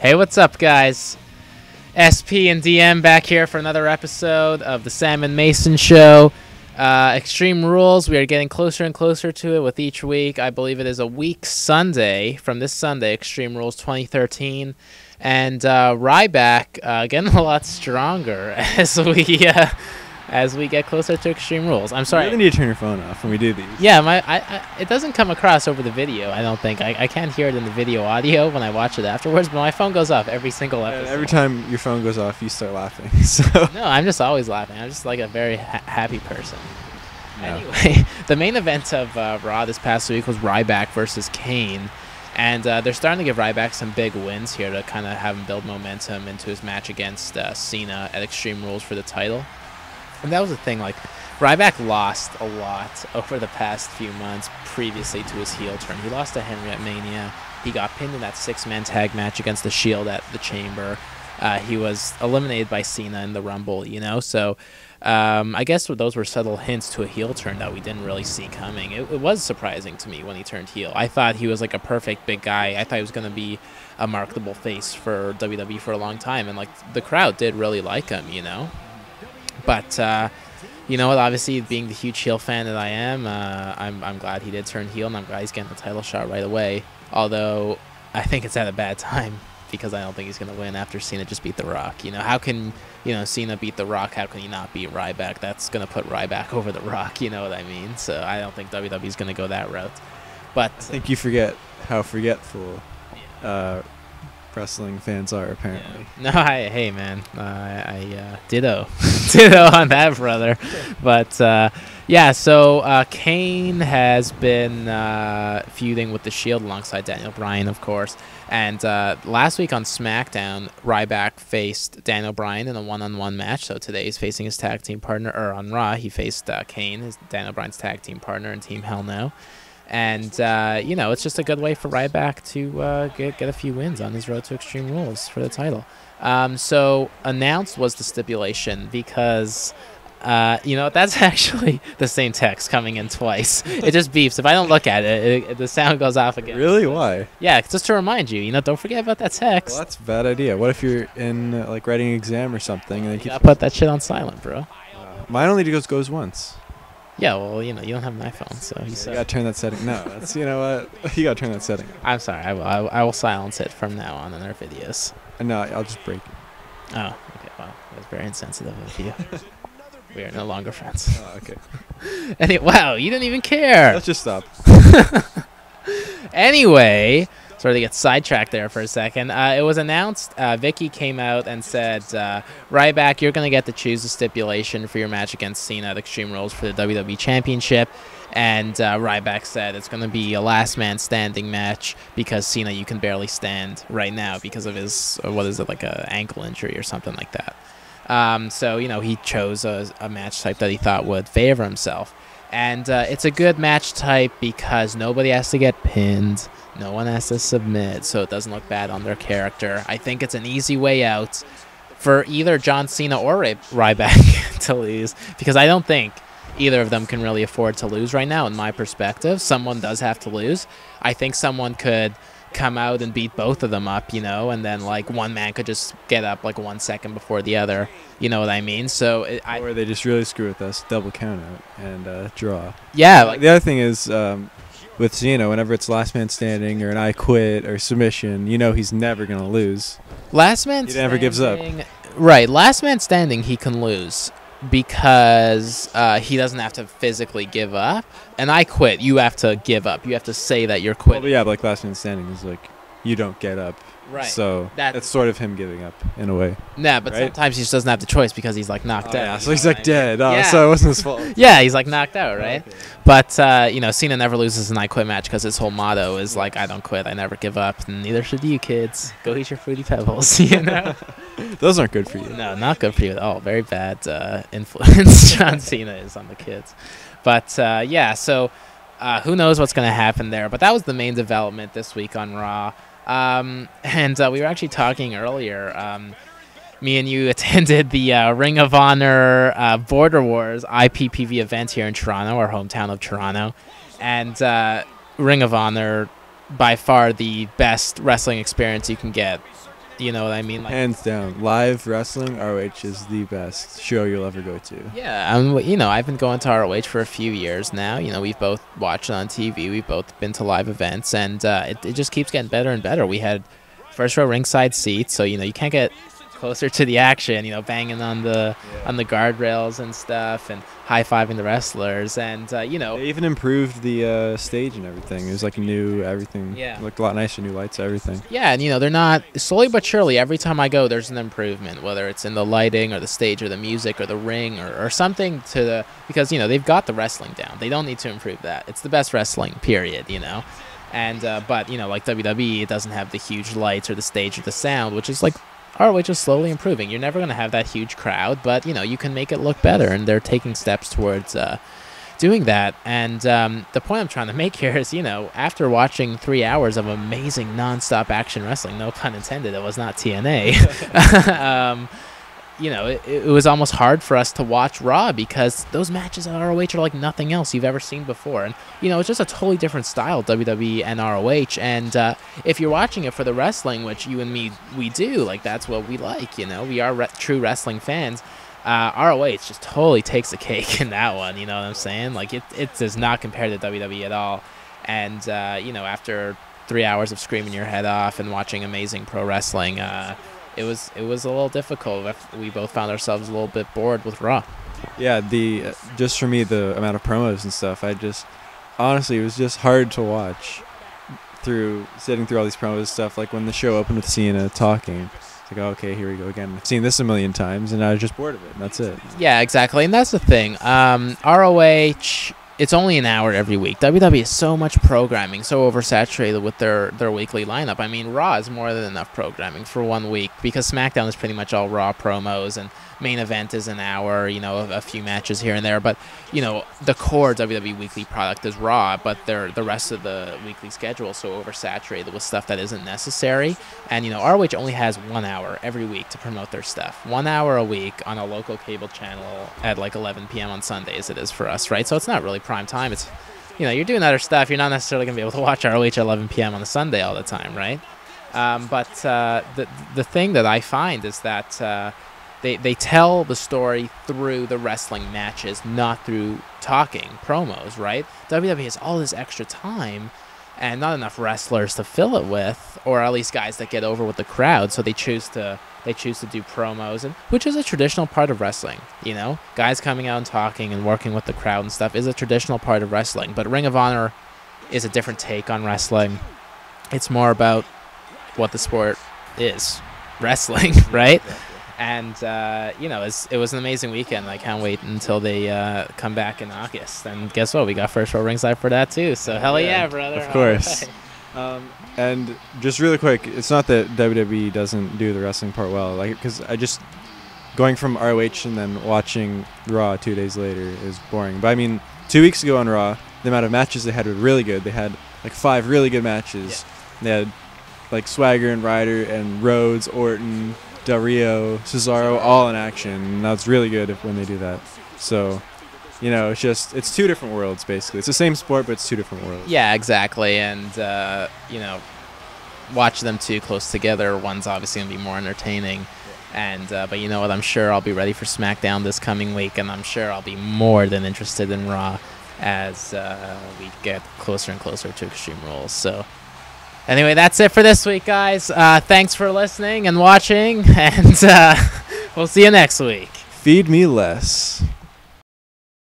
Hey, what's up, guys? SP and DM back here for another episode of the Sam and Mason Show. Extreme Rules, we are getting closer and closer to it with each week. I believe it is a week Sunday, from this Sunday, Extreme Rules 2013. And ryback getting a lot stronger as we get closer to Extreme Rules. I'm sorry. You really need to turn your phone off when we do these. Yeah, it doesn't come across over the video, I don't think. I can't hear it in the video audio when I watch it afterwards, but my phone goes off every single episode. And every time your phone goes off, you start laughing. So No, I'm just always laughing. I'm just like a very happy person. No. Anyway, the main event of Raw this past week was Ryback versus Kane. And they're starting to give Ryback some big wins here to kind of have him build momentum into his match against Cena at Extreme Rules for the title. And that was the thing, like, Ryback lost a lot over the past few months previously to his heel turn. He lost to Henry at Mania. He got pinned in that six-man tag match against The Shield at the Chamber. He was eliminated by Cena in the Rumble, you know? So I guess those were subtle hints to a heel turn that we didn't really see coming. It was surprising to me when he turned heel. I thought he was like a perfect big guy. I thought he was going to be a marketable face for WWE for a long time. And, like, the crowd did really like him, you know? But, you know what, obviously, being the huge heel fan that I am, I'm glad he did turn heel, and I'm glad he's getting the title shot right away. Although, I think it's at a bad time, because I don't think he's going to win after Cena just beat The Rock. You know, how can, Cena beat The Rock? How can he not beat Ryback? That's going to put Ryback over The Rock, you know what I mean? So I don't think WWE's going to go that route. But I think you forget how forgetful wrestling fans are, apparently. Yeah. No, hey, man. I ditto. Ditto on that, brother. But, yeah, so Kane has been feuding with The Shield alongside Daniel Bryan, of course. And last week on SmackDown, Ryback faced Daniel Bryan in a one-on-one match. So today he's facing his tag team partner, or on Raw, he faced Kane, Daniel Bryan's tag team partner in Team Hell No. And, it's just a good way for Ryback to get a few wins on his road to Extreme Rules for the title. So announced was the stipulation because, that's actually the same text coming in twice. It just beeps. If I don't look at it, the sound goes off again. Really? Why? Yeah, just to remind you, don't forget about that text. Well, that's a bad idea. What if you're in, writing an exam or something? And you gotta put that shit on silent, bro. Mine only goes once. Yeah, well, you don't have an iPhone, so you gotta turn that setting. No, that's you know what, you gotta turn that setting. I'm sorry, I will silence it from now on in our videos. No, I'll just break it. Oh, okay. Well, that was very insensitive of you. We are no longer friends. Oh, okay. Anyway, wow, you didn't even care. Let's just stop. Anyway, sort of get sidetracked there for a second. It was announced, Vicky came out and said, Ryback, you're going to get to choose the stipulation for your match against Cena at Extreme Rules for the WWE Championship. And Ryback said it's going to be a last man standing match because Cena, you can barely stand right now because of his, like a ankle injury or something like that. So, he chose a match type that he thought would favor himself. And it's a good match type because nobody has to get pinned. No one has to submit, so it doesn't look bad on their character. I think it's an easy way out for either John Cena or Ryback to lose, because I don't think either of them can really afford to lose right now, in my perspective. Someone does have to lose. I think someone could come out and beat both of them up, and then, like, one man could just get up, like, 1 second before the other. You know what I mean? So or they just really screw with us, double count out, and draw. Yeah. Like, the other thing is, with Cena, whenever it's last man standing or an I quit or submission, he's never going to lose. Last man standing. He never gives up. Right. Last man standing, he can lose because he doesn't have to physically give up. And I quit, you have to give up. You have to say that you're quitting. Well, yeah, but like last man standing is like you don't get up. Right. So that's sort of him giving up in a way. Nah, but sometimes he just doesn't have the choice because he's like knocked out. Yeah, so he's like dead. Oh, yeah. So it wasn't his fault. Yeah, he's like knocked out, right? Okay. But Cena never loses an I quit match because his whole motto is like, I don't quit, I never give up, and neither should you, kids. Go eat your Fruity Pebbles. Those aren't good for you. No, not good for you at all. Very bad influence John Cena is on the kids. But yeah, so who knows what's going to happen there? But that was the main development this week on Raw. And we were actually talking earlier. Me and you attended the Ring of Honor Border Wars IPPV event here in Toronto, our hometown of Toronto. And Ring of Honor, by far the best wrestling experience you can get You know what I mean? Like, Hands down, live wrestling, ROH is the best show you'll ever go to. yeah, you know, I've been going to ROH for a few years now. You know, we've both watched it on TV. We've both been to live events, and it just keeps getting better and better. We had first row ringside seats, so you know you can't get closer to the action. You know, banging on the guardrails and stuff, and high-fiving the wrestlers, and you know, They even improved the stage and everything. It was like new everything. Yeah. It looked a lot nicer, new lights, everything. yeah, and you know, they're not slowly but surely. Every time I go, there's an improvement, whether it's in the lighting or the stage or the music or the ring or something to the because you know they've got the wrestling down. They don't need to improve that. It's the best wrestling, period. You know. And but you know, like WWE, it doesn't have the huge lights or the stage or the sound, which is like ROH is slowly improving. You're never going to have that huge crowd, but you know you can make it look better, and they're taking steps towards doing that. And the point I'm trying to make here is, you know, after watching 3 hours of amazing nonstop action wrestling, no pun intended, it was not TNA. You know, it was almost hard for us to watch Raw because those matches at ROH are like nothing else you've ever seen before. And, you know, it's just a totally different style, WWE and ROH. And if you're watching it for the wrestling, which you and me, we do, like that's what we like, you know. We are true wrestling fans. ROH just totally takes the cake in that one, you know what I'm saying? Like, it does not compare to WWE at all. And, you know, after 3 hours of screaming your head off and watching amazing pro wrestling, it was a little difficult. We both found ourselves a little bit bored with Raw. Yeah, just for me, the amount of promos and stuff, honestly, it was just hard to watch sitting through all these promos and stuff. Like when the show opened with Cena talking, it's like, oh, okay, here we go again. I've seen this a million times, and I was just bored of it, and that's it. Yeah, exactly, and that's the thing. ROH, it's only an hour every week. WWE is so much programming, so oversaturated with their weekly lineup. I mean, Raw is more than enough programming for 1 week because SmackDown is pretty much all Raw promos, and main event is an hour, you know, a few matches here and there. But, you know, the core WWE weekly product is Raw, but the rest of the weekly schedule is so oversaturated with stuff that isn't necessary. And, you know, ROH only has 1 hour every week to promote their stuff. 1 hour a week on a local cable channel at like 11 p.m. on Sundays it is for us, right? So it's not really prime time. It's, you know, you're doing other stuff. You're not necessarily going to be able to watch ROH at 11 p.m. on a Sunday all the time, right? But the thing that I find is that they tell the story through the wrestling matches, not through talking promos, right? WWE has all this extra time and not enough wrestlers to fill it with, or at least guys that get over with the crowd, so they choose to do promos, and which is a traditional part of wrestling, you know? Guys coming out and talking and working with the crowd and stuff is a traditional part of wrestling, but Ring of Honor is a different take on wrestling. It's more about what the sport is, wrestling, right? And, you know, it was an amazing weekend. I can't wait until they come back in August. And guess what? We got first row ringside for that, too. So, hell yeah, brother. Of course. And just really quick, it's not that WWE doesn't do the wrestling part well. Like, because going from ROH and then watching Raw 2 days later is boring. But, I mean, 2 weeks ago on Raw, the amount of matches they had were really good. They had, like, 5 really good matches. Yeah. They had, like, Swagger and Ryder and Rhodes, Orton, Del Rio, Cesaro, all in action. And that's really good when they do that. So, you know, it's two different worlds, basically. It's the same sport, but it's two different worlds. Yeah, exactly. And, you know, watch them two close together. One's obviously going to be more entertaining. And but you know what? I'm sure I'll be ready for SmackDown this coming week, and I'm sure I'll be more than interested in Raw as we get closer and closer to Extreme Rules. So anyway, that's it for this week, guys. Thanks for listening and watching, and we'll see you next week. Feed me less.